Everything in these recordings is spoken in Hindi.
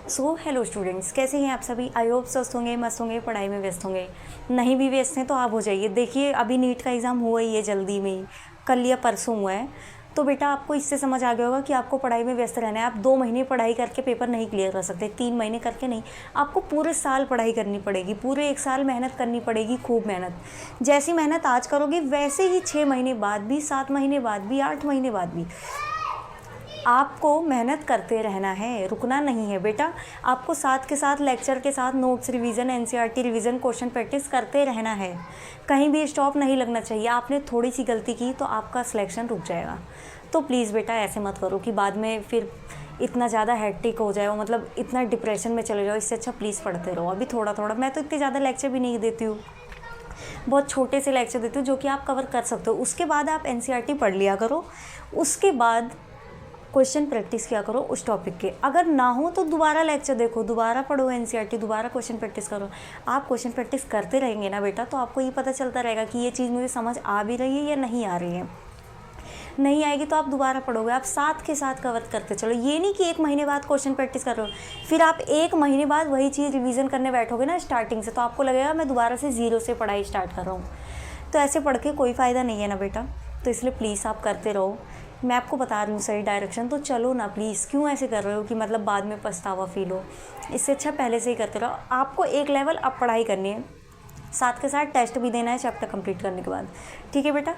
सो हेलो स्टूडेंट्स, कैसे हैं आप सभी। आई होप स्वस्थ होंगे, मस्त होंगे, पढ़ाई में व्यस्त होंगे। नहीं भी व्यस्त हैं तो आप हो जाइए। देखिए अभी नीट का एग्ज़ाम हुआ ही है, जल्दी में ही कल या परसों हुआ है। तो बेटा आपको इससे समझ आ गया होगा कि आपको पढ़ाई में व्यस्त रहना है। आप 2 महीने पढ़ाई करके पेपर नहीं क्लियर कर सकते, 3 महीने करके नहीं, आपको पूरे साल पढ़ाई करनी पड़ेगी, पूरे 1 साल मेहनत करनी पड़ेगी, खूब मेहनत। जैसी मेहनत आज करोगे वैसे ही 6 महीने बाद भी, 7 महीने बाद भी, 8 महीने बाद भी आपको मेहनत करते रहना है, रुकना नहीं है बेटा। आपको साथ के साथ लेक्चर के साथ notes revision, NCERT revision, question practice करते रहना है। कहीं भी स्टॉप नहीं लगना चाहिए। आपने थोड़ी सी गलती की तो आपका सिलेक्शन रुक जाएगा। तो प्लीज़ बेटा ऐसे मत करो कि बाद में फिर इतना ज़्यादा हेक्टिक हो जाए, मतलब इतना डिप्रेशन में चले जाओ। इससे अच्छा प्लीज़ पढ़ते रहो। अभी थोड़ा थोड़ा, मैं तो इतने ज़्यादा लेक्चर भी नहीं देती हूँ, बहुत छोटे से लेक्चर देती हूँ जो कि आप कवर कर सकते हो। उसके बाद आप एनसीईआरटी पढ़ लिया करो, उसके बाद क्वेश्चन प्रैक्टिस किया करो उस टॉपिक के। अगर ना हो तो दोबारा लेक्चर देखो, दोबारा पढ़ो एनसीईआरटी, दोबारा क्वेश्चन प्रैक्टिस करो। आप क्वेश्चन प्रैक्टिस करते रहेंगे ना बेटा, तो आपको ये पता चलता रहेगा कि ये चीज़ मुझे समझ आ भी रही है या नहीं आ रही है। नहीं आएगी तो आप दोबारा पढ़ोगे। आप साथ के साथ कवर करते चलो। ये नहीं कि 1 महीने बाद क्वेश्चन प्रैक्टिस कर रहे हो, फिर आप 1 महीने बाद वही चीज़ रिवीजन करने बैठोगे ना स्टार्टिंग से, तो आपको लगेगा मैं दोबारा से ज़ीरो से पढ़ाई स्टार्ट कर रहा हूँ। तो ऐसे पढ़ के कोई फ़ायदा नहीं है ना बेटा। तो इसलिए प्लीज़ आप करते रहो। मैं आपको बता रही हूँ सही डायरेक्शन, तो चलो ना प्लीज़। क्यों ऐसे कर रहे हो कि मतलब बाद में पछतावा फील हो। इससे अच्छा पहले से ही करते रहो। आपको एक लेवल अब पढ़ाई करनी है, साथ के साथ टेस्ट भी देना है चैप्टर कंप्लीट करने के बाद। ठीक है बेटा।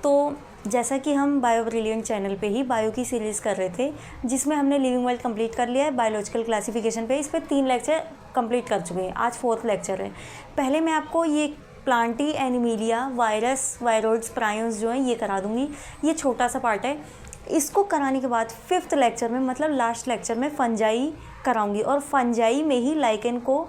तो जैसा कि हम बायो ब्रिलियंट चैनल पे ही बायो की सीरीज़ कर रहे थे, जिसमें हमने लिविंग वर्ल्ड कंप्लीट कर लिया है, बायोलॉजिकल क्लासिफिकेशन पे। इस पर 3 लेक्चर कंप्लीट कर चुके हैं, आज 4th लेक्चर है। पहले मैं आपको ये प्लांटी, एनीमिलिया, वायरस, वायरोइड्स, प्रायोन्स जो हैं ये करा दूंगी। ये छोटा सा पार्ट है। इसको कराने के बाद 5th लेक्चर में, मतलब लास्ट लेक्चर में, फंजाई कराऊंगी, और फंजाई में ही लाइकेन को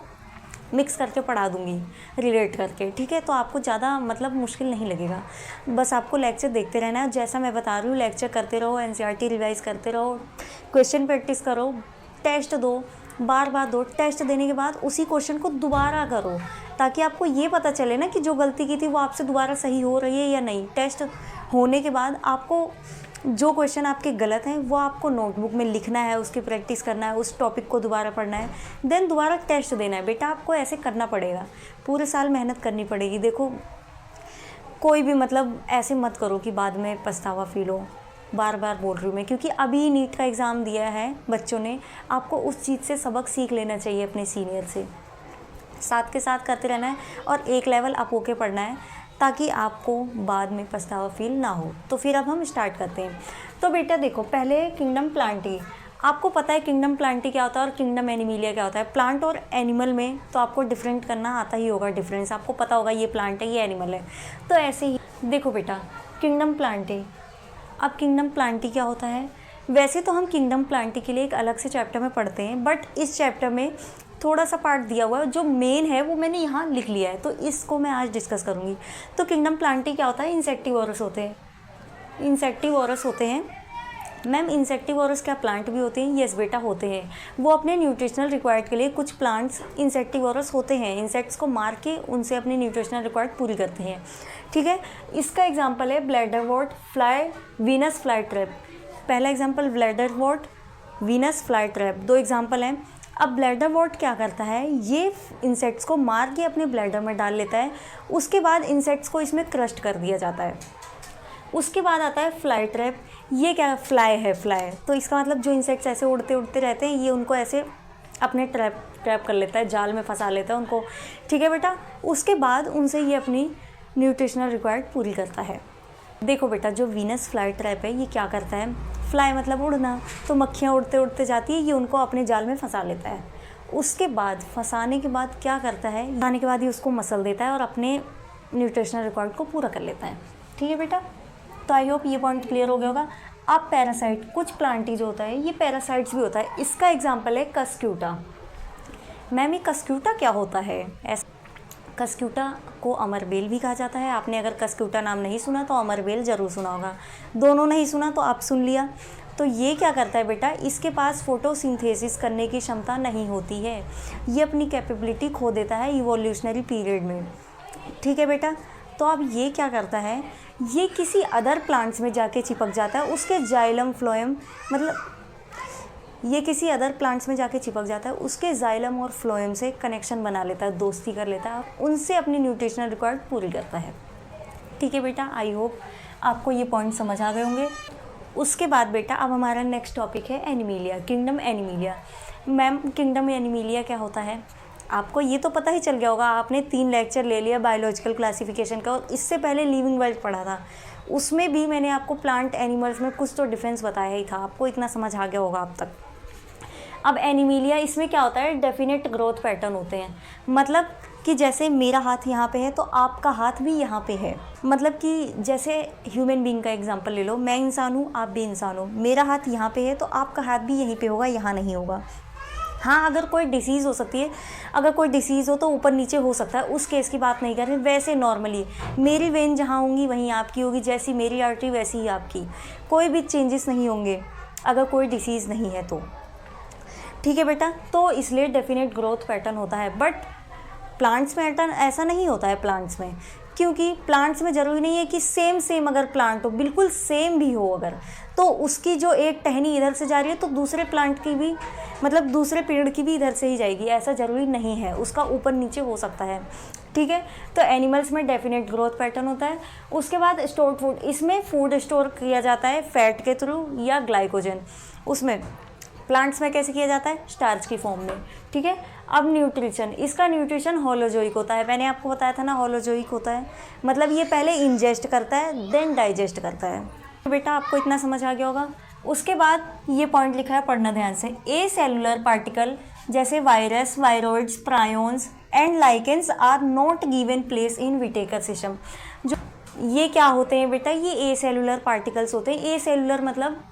मिक्स करके पढ़ा दूंगी रिलेट करके। ठीक है, तो आपको ज़्यादा मतलब मुश्किल नहीं लगेगा। बस आपको लेक्चर देखते रहना है, जैसा मैं बता रही हूँ लेक्चर करते रहो, एनसीईआरटी रिवाइज करते रहो, क्वेश्चन प्रैक्टिस करो, टेस्ट दो, बार बार दो। टेस्ट देने के बाद उसी क्वेश्चन को दोबारा करो, ताकि आपको ये पता चले ना कि जो गलती की थी वो आपसे दोबारा सही हो रही है या नहीं। टेस्ट होने के बाद आपको जो क्वेश्चन आपके गलत हैं वो आपको नोटबुक में लिखना है, उसकी प्रैक्टिस करना है, उस टॉपिक को दोबारा पढ़ना है, देन दोबारा टेस्ट देना है। बेटा आपको ऐसे करना पड़ेगा, पूरे साल मेहनत करनी पड़ेगी। देखो कोई भी मतलब ऐसे मत करो कि बाद में पछतावा फील हो। बार बार बोल रही हूँ मैं, क्योंकि अभी नीट का एग्ज़ाम दिया है बच्चों ने। आपको उस चीज़ से सबक सीख लेना चाहिए अपने सीनियर से। साथ के साथ करते रहना है और एक लेवल अप होके पढ़ना है, ताकि आपको बाद में पछतावा फील ना हो। तो फिर अब हम स्टार्ट करते हैं। तो बेटा देखो, पहले किंगडम प्लांटी। आपको पता है किंगडम प्लांटी क्या होता है और किंगडम एनिमिलिया क्या होता है। प्लांट और एनिमल में तो आपको डिफरेंट करना आता ही होगा, डिफरेंस आपको पता होगा, ये प्लांट है ये एनिमल है। तो ऐसे ही देखो बेटा, किंगडम प्लांटी। अब किंगडम प्लांटी क्या होता है। वैसे तो हम किंगडम प्लांटी के लिए एक अलग से चैप्टर में पढ़ते हैं, बट इस चैप्टर में थोड़ा सा पार्ट दिया हुआ है, जो मेन है वो मैंने यहाँ लिख लिया है, तो इसको मैं आज डिस्कस करूँगी। तो किंगडम प्लांटी क्या होता है। इंसेक्टिवोरस होते हैं, इंसेक्टिवोरस होते हैं। मैम इंसेक्टिवोरस क्या प्लांट भी होते हैं। यस बेटा होते हैं। वो अपने न्यूट्रिशनल रिक्वायर्ड के लिए, कुछ प्लांट्स इंसेक्टिवोरस होते हैं, इंसेक्ट्स को मार के उनसे अपनी न्यूट्रिशनल रिक्वायर्ड पूरी करते हैं। ठीक है, इसका एग्जाम्पल है bladderwort, fly, Venus fly trap. पहला example bladderwort, Venus fly trap, 2 example हैं। अब ब्लैडरवॉर्ट क्या करता है, ये इंसेक्ट्स को मार के अपने ब्लैडर में डाल लेता है। उसके बाद इंसेक्ट्स को इसमें क्रस्ट कर दिया जाता है। उसके बाद आता है फ्लाई ट्रैप। ये क्या फ्लाई है, फ्लाई, तो इसका मतलब जो इंसेक्ट्स ऐसे उड़ते उड़ते रहते हैं, ये उनको ऐसे अपने ट्रैप कर लेता है, जाल में फंसा लेता है उनको। ठीक है बेटा। उसके बाद उनसे ये अपनी न्यूट्रिशनल रिक्वायर्ड पूरी करता है। देखो बेटा, जो वीनस फ्लाई ट्रैप है ये क्या करता है, फ्लाई मतलब उड़ना, तो मक्खियाँ उड़ते उड़ते जाती है, ये उनको अपने जाल में फंसा लेता है। उसके बाद फंसाने के बाद क्या करता है, फंसाने के बाद ही उसको मसल देता है और अपने न्यूट्रिशनल रिक्वायर्ड को पूरा कर लेता है। ठीक है बेटा। तो आई होप ये पॉइंट क्लियर हो गया होगा। अब पैरासाइट, कुछ प्लांटी जो होता है ये पैरासाइट्स भी होता है। इसका एग्जाम्पल है कस्क्यूटा। मैम ये कस्क्यूटा क्या होता है। कस्क्यूटा को अमरबेल भी कहा जाता है। आपने अगर कस्क्यूटा नाम नहीं सुना तो अमरबेल ज़रूर सुना होगा। दोनों नहीं सुना तो आप सुन लिया। तो ये क्या करता है बेटा, इसके पास फोटोसिंथेसिस करने की क्षमता नहीं होती है। ये अपनी कैपेबिलिटी खो देता है इवोल्यूशनरी पीरियड में। ठीक है बेटा। तो अब ये क्या करता है, ये किसी अदर प्लांट्स में जाके चिपक जाता है। उसके जाइलम फ्लोएम, मतलब ये किसी अदर प्लांट्स में जाके चिपक जाता है, उसके जाइलम और फ्लोएम से कनेक्शन बना लेता है, दोस्ती कर लेता है और उनसे अपनी न्यूट्रिशनल रिक्वायरमेंट पूरी करता है। ठीक है बेटा, आई होप आपको ये पॉइंट समझ आ गए होंगे। उसके बाद बेटा अब हमारा नेक्स्ट टॉपिक है Animalia, kingdom Animalia. Ma'am kingdom Animalia क्या होता है? आपको ये तो पता ही चल गया होगा, आपने 3 लेक्चर ले लिया बायोलॉजिकल क्लासिफिकेशन का और इससे पहले लिविंग वर्ल्ड पढ़ा था, उसमें भी मैंने आपको प्लांट एनिमल्स में कुछ तो डिफरेंस बताया ही था, आपको इतना समझ आ गया होगा अब तक। अब एनिमीलिया, इसमें क्या होता है, डेफिनेट ग्रोथ पैटर्न होते हैं। मतलब कि जैसे मेरा हाथ यहाँ पे है तो आपका हाथ भी यहाँ पे है। मतलब कि जैसे ह्यूमन बीइंग का एग्जांपल ले लो, मैं इंसान हूँ, आप भी इंसान हो, मेरा हाथ यहाँ पे है तो आपका हाथ भी यहीं पे होगा, यहाँ नहीं होगा। हाँ, अगर कोई डिसीज़ हो सकती है, अगर कोई डिसीज़ हो तो ऊपर नीचे हो सकता है, उस केस की बात नहीं कर रहे। वैसे नॉर्मली मेरी वेन जहाँ होंगी वहीं आपकी होगी, जैसी मेरी आर्टरी वैसी ही आपकी, कोई भी चेंजेस नहीं होंगे अगर कोई डिसीज़ नहीं है तो। ठीक है बेटा, तो इसलिए डेफिनेट ग्रोथ पैटर्न होता है। बट प्लांट्स में ऐसा नहीं होता है प्लांट्स में, क्योंकि प्लांट्स में ज़रूरी नहीं है कि सेम अगर प्लांट हो, बिल्कुल सेम भी हो अगर, तो उसकी जो एक टहनी इधर से जा रही है तो दूसरे प्लांट की भी, मतलब दूसरे पेड़ की भी इधर से ही जाएगी, ऐसा ज़रूरी नहीं है, उसका ऊपर नीचे हो सकता है। ठीक है, तो एनिमल्स में डेफिनेट ग्रोथ पैटर्न होता है। उसके बाद स्टोर्ड फूड, इसमें फूड स्टोर किया जाता है फैट के थ्रू या ग्लाइकोजन। उसमें प्लांट्स में कैसे किया जाता है, स्टार्च की फॉर्म में। ठीक है, अब न्यूट्रिशन, इसका न्यूट्रिशन होलोजोइक होता है, मैंने आपको बताया था ना होलोजोइक होता है, मतलब ये पहले इंजेस्ट करता है देन डाइजेस्ट करता है। तो बेटा आपको इतना समझ आ गया होगा। उसके बाद ये पॉइंट लिखा है, पढ़ना ध्यान से, ए सेलुलर पार्टिकल जैसे virus, viroids, prions and lichens are not given place in Whittaker system. जो ये क्या होते हैं बेटा, ये ए सेलुलर पार्टिकल्स होते हैं। ए सेलुलर मतलब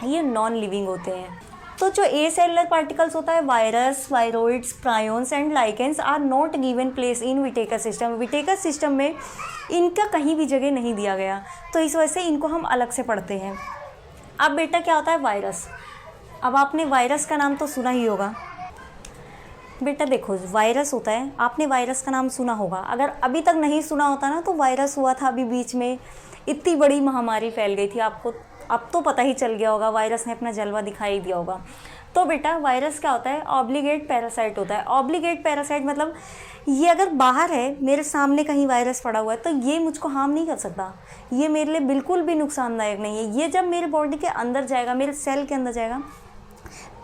ये नॉन लिविंग होते हैं। तो जो ए सेलुलर पार्टिकल्स होता है, virus, viroids, prions and lichens are not given place in Whittaker system. Whittaker system में इनका कहीं भी जगह नहीं दिया गया, तो इस वजह से इनको हम अलग से पढ़ते हैं। अब बेटा क्या होता है वायरस? अब आपने वायरस का नाम तो सुना ही होगा बेटा। देखो वायरस होता है, आपने वायरस का नाम सुना होगा, अगर अभी तक नहीं सुना होता ना तो वायरस हुआ था अभी बीच में, इतनी बड़ी महामारी फैल गई थी, आपको अब तो पता ही चल गया होगा, वायरस ने अपना जलवा दिखाई दिया होगा। तो बेटा वायरस क्या होता है, ऑब्लिगेट पैरासाइट होता है। ऑब्लिगेट पैरासाइट मतलब ये अगर बाहर है, मेरे सामने कहीं वायरस पड़ा हुआ है तो ये मुझको हार्म नहीं कर सकता, ये मेरे लिए बिल्कुल भी नुकसानदायक नहीं है। ये जब मेरे बॉडी के अंदर जाएगा, मेरे सेल के अंदर जाएगा,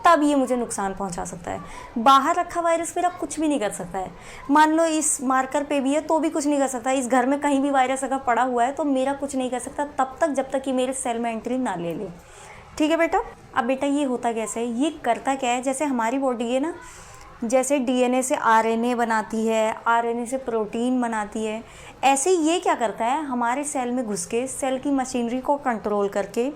तब ये मुझे नुकसान पहुंचा सकता है। बाहर रखा वायरस मेरा कुछ भी नहीं कर सकता है। मान लो इस मार्कर पे भी है तो भी कुछ नहीं कर सकता। इस घर में कहीं भी वायरस अगर पड़ा हुआ है तो मेरा कुछ नहीं कर सकता तब तक जब तक कि मेरे सेल में एंट्री ना ले ले। ठीक है बेटा। अब बेटा ये होता कैसे है, ये करता क्या है, जैसे हमारी बॉडी है ना, जैसे डीएनए से आरएनए बनाती है, आरएनए से प्रोटीन बनाती है, ऐसे ही ये क्या करता है, हमारे सेल में घुस के सेल की मशीनरी को कंट्रोल करके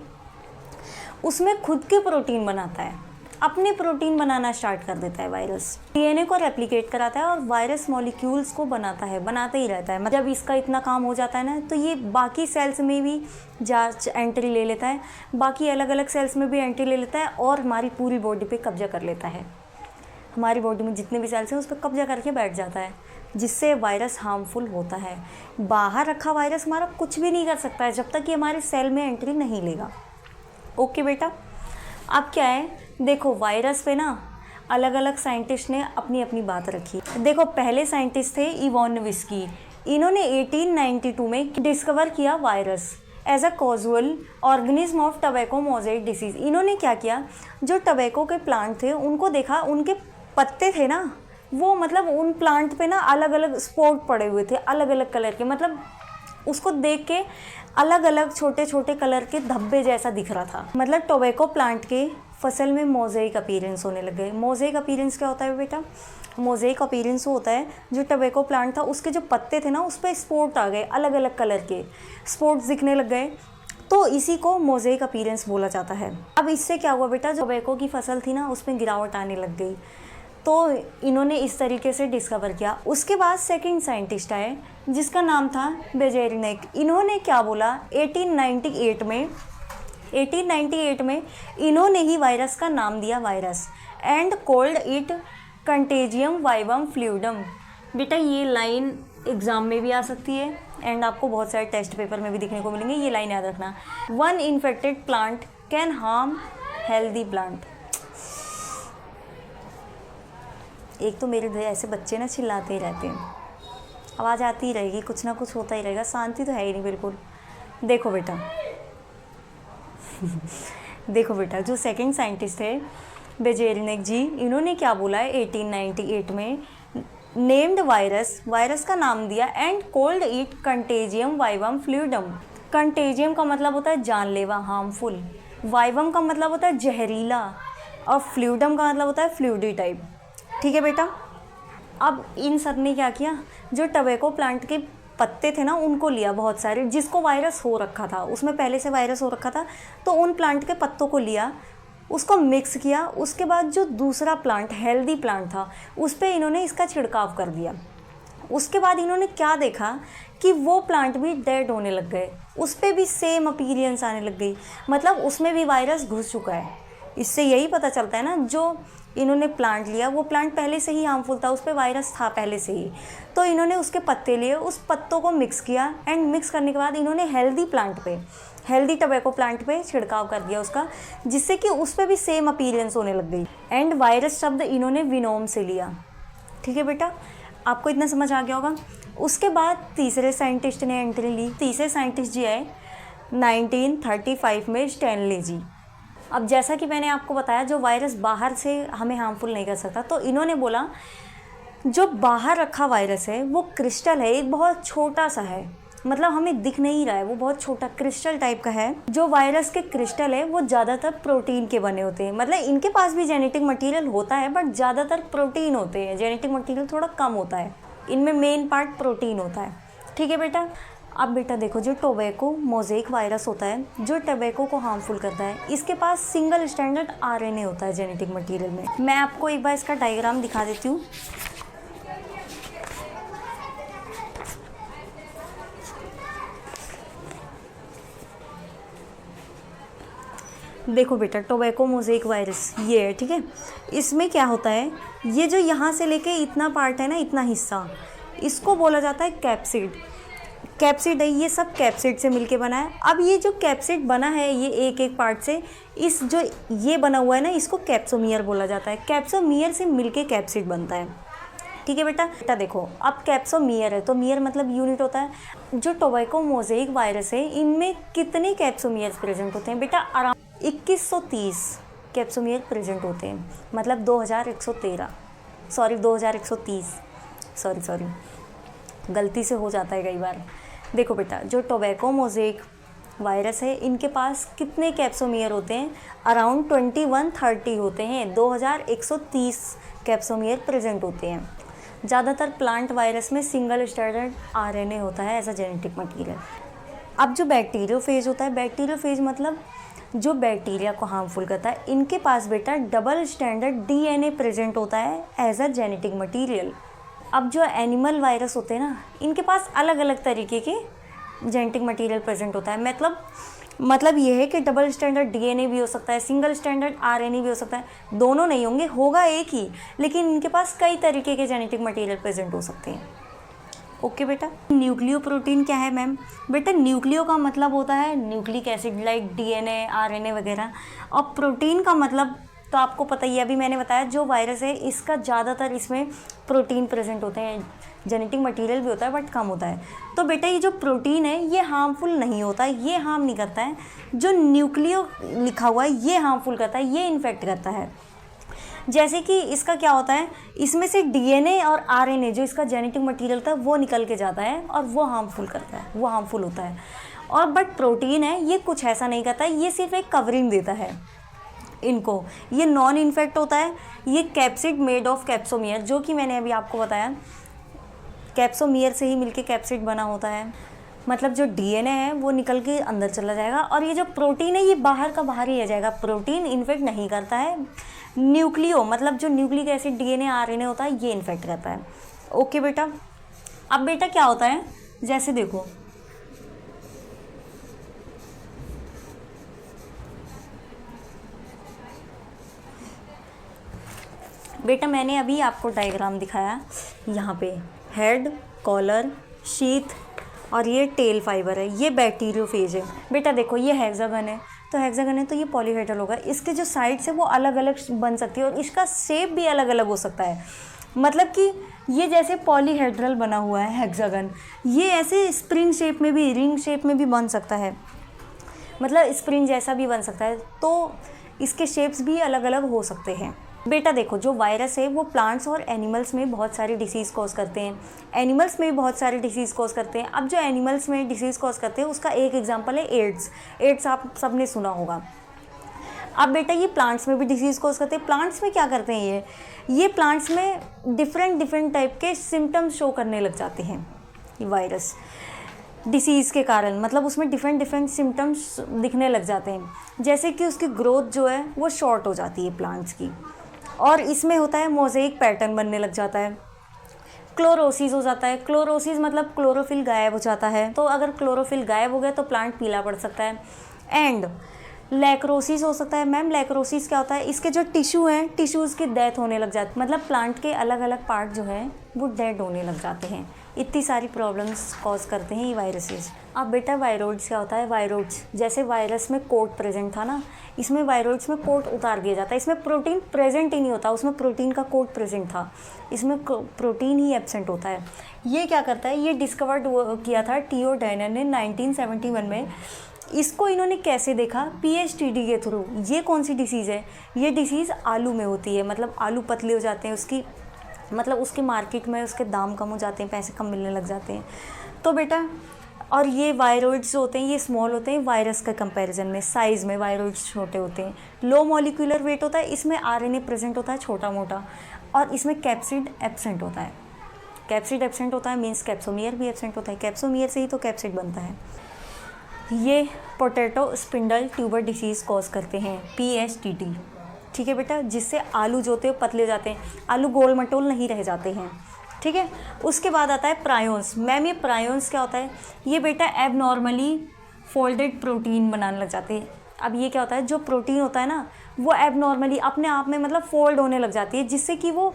उसमें खुद के प्रोटीन बनाता है, अपने प्रोटीन बनाना स्टार्ट कर देता है वायरस। डीएनए को रेप्लिकेट कराता है और वायरस मॉलिक्यूल्स को बनाता है, बनाते ही रहता है। मतलब जब इसका इतना काम हो जाता है ना तो ये बाकी सेल्स में भी एंट्री ले लेता है, बाकी अलग अलग सेल्स में भी एंट्री ले लेता है और हमारी पूरी बॉडी पे कब्जा कर लेता है। हमारी बॉडी में जितने भी सेल्स हैं उस पर कब्जा करके बैठ जाता है, जिससे वायरस हार्मफुल होता है। बाहर रखा वायरस हमारा कुछ भी नहीं कर सकता है जब तक कि हमारे सेल में एंट्री नहीं लेगा। ओके बेटा। अब क्या है, देखो वायरस पे ना अलग अलग साइंटिस्ट ने अपनी अपनी बात रखी। देखो पहले साइंटिस्ट थे इवॉन नोविस्की, इन्होंने 1892 में डिस्कवर किया virus as a causal organism of tobacco mosaic disease. इन्होंने क्या किया, जो टबैको के प्लांट थे उनको देखा, उनके पत्ते थे ना वो, मतलब उन प्लांट पे ना अलग अलग स्पॉट पड़े हुए थे अलग अलग कलर के, मतलब उसको देख के अलग अलग छोटे छोटे कलर के धब्बे जैसा दिख रहा था। मतलब टोबैको प्लांट के फसल में मोज़ेक अपीयरेंस होने लग गए। मोज़ेक अपीयरेंस क्या होता है बेटा, मोज़ेक अपीयरेंस होता है जो टोबैको प्लांट था उसके जो पत्ते थे ना उस पर स्पॉट आ गए, अलग अलग कलर के स्पॉट्स दिखने लग गए, तो इसी को मोज़ेक अपीयरेंस बोला जाता है। अब इससे क्या हुआ बेटा, जो टोबैको की फसल थी ना उसमें गिरावट आने लग गई, तो इन्होंने इस तरीके से डिस्कवर किया। उसके बाद सेकंड साइंटिस्ट आए जिसका नाम था बेजेरिनेक। इन्होंने क्या बोला, 1898 में इन्होंने ही वायरस का नाम दिया virus and called it contagium vivum fluidum. बेटा ये लाइन एग्ज़ाम में भी आ सकती है एंड आपको बहुत सारे टेस्ट पेपर में भी दिखने को मिलेंगे, ये लाइन याद रखना। One infected plant can harm healthy plant. एक तो मेरे ऐसे बच्चे ना चिल्लाते ही रहते हैं, आवाज़ आती ही रहेगी, कुछ ना कुछ होता ही रहेगा, शांति तो है ही नहीं बिल्कुल। देखो बेटा देखो बेटा, जो सेकंड साइंटिस्ट है बेजेरिनेक जी, इन्होंने क्या बोला है 1898 में, नेम्ड वायरस का नाम दिया and called it contagium vivum fluidum. Contagium का मतलब होता है जानलेवा, हार्मफुल, वाइवम का मतलब होता है जहरीला, और फ्लूइडम का मतलब होता है फ्लूइडी टाइप। ठीक है बेटा। अब इन सब ने क्या किया, जो टबैको प्लांट के पत्ते थे ना उनको लिया बहुत सारे, जिसको वायरस हो रखा था, उसमें पहले से वायरस हो रखा था, तो उन प्लांट के पत्तों को लिया, उसको मिक्स किया। उसके बाद जो दूसरा प्लांट हेल्दी प्लांट था उस पर इन्होंने इसका छिड़काव कर दिया। उसके बाद इन्होंने क्या देखा कि वो प्लांट भी डेड होने लग गए, उस पर भी सेम अपीयरेंस आने लग गई, मतलब उसमें भी वायरस घुस चुका है। इससे यही पता चलता है ना, जो इन्होंने प्लांट लिया वो प्लांट पहले से ही हार्मफुल था, उस पर वायरस था पहले से ही, तो इन्होंने उसके पत्ते लिए, उस पत्तों को मिक्स किया, एंड मिक्स करने के बाद इन्होंने हेल्दी प्लांट पे, हेल्दी टबैको प्लांट पे छिड़काव कर दिया उसका, जिससे कि उस पर भी सेम अपीयरेंस होने लग गई। एंड वायरस शब्द इन्होंने विनोम से लिया। ठीक है बेटा, आपको इतना समझ आ गया होगा। उसके बाद तीसरे साइंटिस्ट ने एंट्री ली। तीसरे साइंटिस्ट जी है 1935 में स्टैनली जी। अब जैसा कि मैंने आपको बताया, जो वायरस बाहर से हमें हार्मफुल नहीं कर सकता, तो इन्होंने बोला जो बाहर रखा वायरस है वो क्रिस्टल है, एक बहुत छोटा सा है, मतलब हमें दिख नहीं रहा है, वो बहुत छोटा क्रिस्टल टाइप का है। जो वायरस के क्रिस्टल है वो ज़्यादातर प्रोटीन के बने होते हैं, मतलब इनके पास भी जेनेटिक मटेरियल होता है बट ज़्यादातर प्रोटीन होते हैं, जेनेटिक मटेरियल थोड़ा कम होता है, इनमें मेन पार्ट प्रोटीन होता है। ठीक है बेटा। अब बेटा देखो, जो टोबैको मोज़ेक वायरस होता है, जो टोबैको को हार्मफुल करता है, इसके पास सिंगल स्टैंडर्ड आरएनए होता है जेनेटिक मटेरियल में। मैं आपको एक बार इसका डायग्राम दिखा देती हूँ। देखो बेटा, टोबैको मोज़ेक वायरस ये है, ठीक है। इसमें क्या होता है, ये जो यहाँ से लेके इतना पार्ट है ना, इतना हिस्सा, इसको बोला जाता है कैप्सिड। कैप्सिड है, ये सब कैप्सिड से मिलके बना है। अब ये जो कैप्सिड बना है, ये एक एक पार्ट से, इस जो ये बना हुआ है ना, इसको कैप्सोमियर बोला जाता है। कैप्सोमियर से मिलके कैप्सिड बनता है। ठीक है बेटा। बेटा देखो, अब कैप्सोमियर है, तो मियर मतलब यूनिट होता है। जो टोबैको मोज़ेक वायरस है, इनमें कितने कैप्सोमियर्स प्रेजेंट होते हैं बेटा? अराउंड 2130 कैप्सोमियर प्रेजेंट होते हैं, मतलब 2130, सॉरी गलती से हो जाता है कई बार। देखो बेटा, जो टोबैको मोज़ेक वायरस है, इनके पास कितने कैप्सोमियर होते हैं? अराउंड 2130 होते हैं, 2130 कैप्सोमियर प्रेजेंट होते हैं। ज़्यादातर प्लांट वायरस में सिंगल स्टैंडर्ड आरएनए होता है एज अ जेनेटिक मटीरियल। अब जो बैक्टीरियोफेज होता है, बैक्टीरियोफेज मतलब जो बैक्टीरिया को हार्मफुल करता है, इनके पास बेटा डबल स्टैंडर्ड डीएनए प्रेजेंट होता है एज अ जेनेटिक मटीरियल। अब जो एनिमल वायरस होते हैं ना, इनके पास अलग अलग तरीके के जेनेटिक मटेरियल प्रेजेंट होता है। मतलब ये है कि डबल स्टैंडर्ड डीएनए भी हो सकता है, सिंगल स्टैंडर्ड आरएनए भी हो सकता है, दोनों नहीं होंगे, होगा एक ही, लेकिन इनके पास कई तरीके के जेनेटिक मटेरियल प्रेजेंट हो सकते हैं। ओके बेटा। न्यूक्लियो प्रोटीन क्या है मैम? बेटा न्यूक्लियो का मतलब होता है nucleic acid, like DNA, RNA वगैरह, और प्रोटीन का मतलब तो आपको पता ही है, अभी मैंने बताया जो वायरस है इसका ज़्यादातर इसमें प्रोटीन प्रेजेंट होते हैं, जेनेटिक मटेरियल भी होता है बट कम होता है। तो बेटा ये जो प्रोटीन है ये हार्मफुल नहीं होता है, ये हार्म नहीं करता है। जो न्यूक्लियो लिखा हुआ है ये हार्मफुल करता है, ये इन्फेक्ट करता है। जैसे कि इसका क्या होता है, इसमें से डीएनए और आरएनए जो इसका जेनेटिक मटेरियल था वो निकल के जाता है और वो हार्मफुल करता है, वो हार्मफुल होता है। और बट प्रोटीन है ये कुछ ऐसा नहीं करता है, ये सिर्फ एक कवरिंग देता है इनको, ये नॉन इन्फेक्ट होता है। ये कैप्सिड मेड ऑफ कैप्सोमियर, जो कि मैंने अभी आपको बताया, कैप्सोमियर से ही मिलके कैप्सिड बना होता है। मतलब जो डीएनए है वो निकल के अंदर चला जाएगा और ये जो प्रोटीन है ये बाहर का बाहर ही रह जाएगा। प्रोटीन इन्फेक्ट नहीं करता है, न्यूक्लियो मतलब जो न्यूक्लिक एसिड डीएनए आरएनए होता है ये इन्फेक्ट करता है। ओके बेटा। अब बेटा क्या होता है, जैसे देखो बेटा, मैंने अभी आपको डायग्राम दिखाया, यहाँ पे हेड, कॉलर, शीथ और ये टेल फाइबर है, ये बैक्टीरियोफेज है। बेटा देखो ये हेक्सागन है, तो हेक्सागन है तो ये पॉलीहेड्रल होगा। इसके जो साइड्स है वो अलग अलग बन सकती है और इसका शेप भी अलग अलग हो सकता है। मतलब कि ये जैसे पॉलीहेड्रल बना हुआ है हेक्सागन, ये ऐसे स्प्रिंग शेप में भी, रिंग शेप में भी बन सकता है, मतलब स्प्रिंग जैसा भी बन सकता है। तो इसके शेप्स भी अलग अलग हो सकते हैं। बेटा देखो, जो वायरस है वो प्लांट्स और एनिमल्स में बहुत सारी डिसीज़ कॉज करते हैं, एनिमल्स में भी बहुत सारी डिसीज़ कॉज करते हैं। अब जो एनिमल्स में डिसीज़ कॉज करते हैं उसका एक एग्जांपल है एड्स। एड्स आप सबने सुना होगा। अब बेटा ये प्लांट्स में भी डिसीज़ कॉज करते हैं। प्लांट्स में क्या करते हैं ये प्लांट्स में डिफरेंट टाइप के सिम्टम्स शो करने लग जाते हैं ये वायरस डिसीज़ के कारण, मतलब उसमें डिफरेंट सिम्टम्स दिखने लग जाते हैं। जैसे कि उसकी ग्रोथ जो है वो शॉर्ट हो जाती है प्लांट्स की, और इसमें होता है मोज़ेइक पैटर्न बनने लग जाता है। क्लोरोसिस हो जाता है। क्लोरोसिस मतलब क्लोरोफिल गायब हो जाता है। तो अगर क्लोरोफिल गायब हो गया तो प्लांट पीला पड़ सकता है। एंड लैक्रोसिस हो सकता है। मैम लैक्रोसिस क्या होता है? इसके जो टिश्यू हैं, टिश्यूज़ की डेथ होने लग जाती है, मतलब प्लांट के अलग अलग पार्ट जो हैं वो डेड होने लग जाते हैं। इतनी सारी प्रॉब्लम्स कॉज करते हैं ये वायरसेस। अब बेटा वायरॉइड्स क्या होता है? वायरॉइड्स जैसे वायरस में कोट प्रेजेंट था ना, इसमें वायरॉइड्स में कोट उतार दिया जाता है। इसमें प्रोटीन प्रेजेंट ही नहीं होता, उसमें प्रोटीन का कोट प्रेजेंट था, इसमें प्रोटीन ही एब्सेंट होता है। ये क्या करता है? ये डिस्कवर्ड किया था टीओ डायनर ने 1971 में। इसको इन्होंने कैसे देखा? पीएचटीडी के थ्रू। ये कौन सी डिसीज़ है? ये डिसीज़ आलू में होती है, मतलब आलू पतले हो जाते हैं, उसकी मतलब उसके मार्केट में उसके दाम कम हो जाते हैं, पैसे कम मिलने लग जाते हैं। तो बेटा, और ये वायरॉइड्स जो होते हैं ये स्मॉल होते हैं वायरस के कंपैरिजन में, साइज़ में वायरॉइड्स छोटे होते हैं। लो मॉलिक्यूलर वेट होता है, इसमें आरएनए प्रेजेंट होता है छोटा मोटा, और इसमें कैप्सिड एब्सेंट होता है। कैप्सिड एब्सेंट होता है मीन्स कैप्सोमियर भी एब्सेंट होता है, कैप्सोमियर से ही तो कैप्सिड बनता है। ये potato spindle tuber disease cause करते हैं, पीएचटीडी। ठीक है बेटा, जिससे आलू जो होते हैं पतले हो जाते हैं, आलू गोल मटोल नहीं रह जाते हैं। ठीक है, उसके बाद आता है प्रायोन्स। मैम ये प्रायोन्स क्या होता है? ये बेटा एबनॉर्मली फोल्डेड प्रोटीन बनाने लग जाते हैं। अब ये क्या होता है? जो प्रोटीन होता है ना वो एबनॉर्मली अपने आप में मतलब फोल्ड होने लग जाती है, जिससे कि वो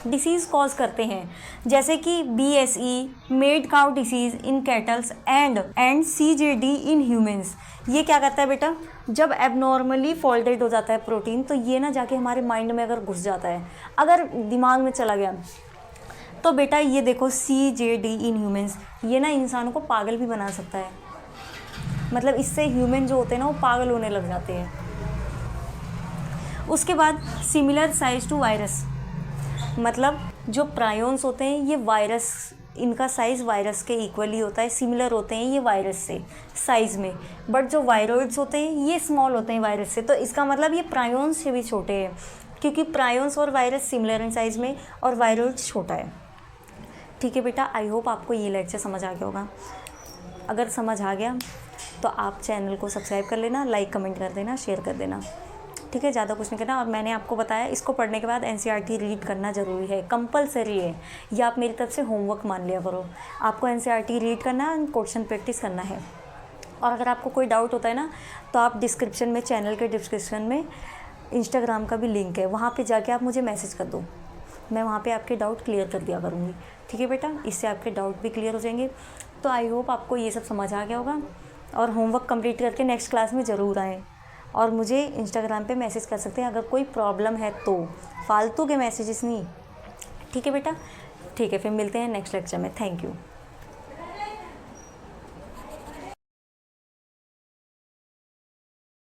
डिसीज़ कॉज करते हैं, जैसे कि BSE made cow disease in kettles and CJD in humans. ये क्या करता है बेटा? जब एबनॉर्मली फोल्डेड हो जाता है प्रोटीन, तो ये ना जाके हमारे माइंड में अगर घुस जाता है, अगर दिमाग में चला गया, तो बेटा ये देखो CJD इन ह्यूमंस, ये ना इंसानों को पागल भी बना सकता है। मतलब इससे ह्यूमन जो होते हैं ना वो पागल होने लग जाते हैं। उसके बाद सिमिलर साइज टू वायरस, मतलब जो प्रायोन्स होते हैं ये वायरस, इनका साइज़ वायरस के इक्वली होता है, सिमिलर होते हैं ये वायरस से साइज़ में। बट जो वायरॉइड्स होते हैं ये स्मॉल होते हैं वायरस से, तो इसका मतलब ये प्रायोन्स से भी छोटे हैं, क्योंकि प्रायोन्स और वायरस सिमिलर हैं साइज़ में और वायरॉइड्स छोटा है। ठीक है बेटा, आई होप आपको ये लेक्चर समझ आ गया होगा। अगर समझ आ गया तो आप चैनल को सब्सक्राइब कर लेना, लाइक कमेंट कर देना, शेयर कर देना। ठीक है, ज़्यादा कुछ नहीं करना। और मैंने आपको बताया इसको पढ़ने के बाद NCERT रीड करना ज़रूरी है, कंपलसरी है। या आप मेरी तरफ से होमवर्क मान लिया करो। आपको NCERT रीड करना है, क्वेश्चन प्रैक्टिस करना है। और अगर आपको कोई डाउट होता है ना, तो आप डिस्क्रिप्शन में, चैनल के डिस्क्रिप्शन में इंस्टाग्राम का भी लिंक है, वहाँ पर जाके आप मुझे मैसेज कर दो, मैं वहाँ पर आपके डाउट क्लियर कर दिया करूँगी। ठीक है बेटा, इससे आपके डाउट भी क्लियर हो जाएंगे। तो आई होप आपको ये सब समझ आ गया होगा, और होमवर्क कंप्लीट करके नेक्स्ट क्लास में ज़रूर आएँ। और मुझे इंस्टाग्राम पे मैसेज कर सकते हैं अगर कोई प्रॉब्लम है तो, फालतू के मैसेजेस नहीं। ठीक है बेटा, ठीक है, फिर मिलते हैं नेक्स्ट लेक्चर में। Thank you.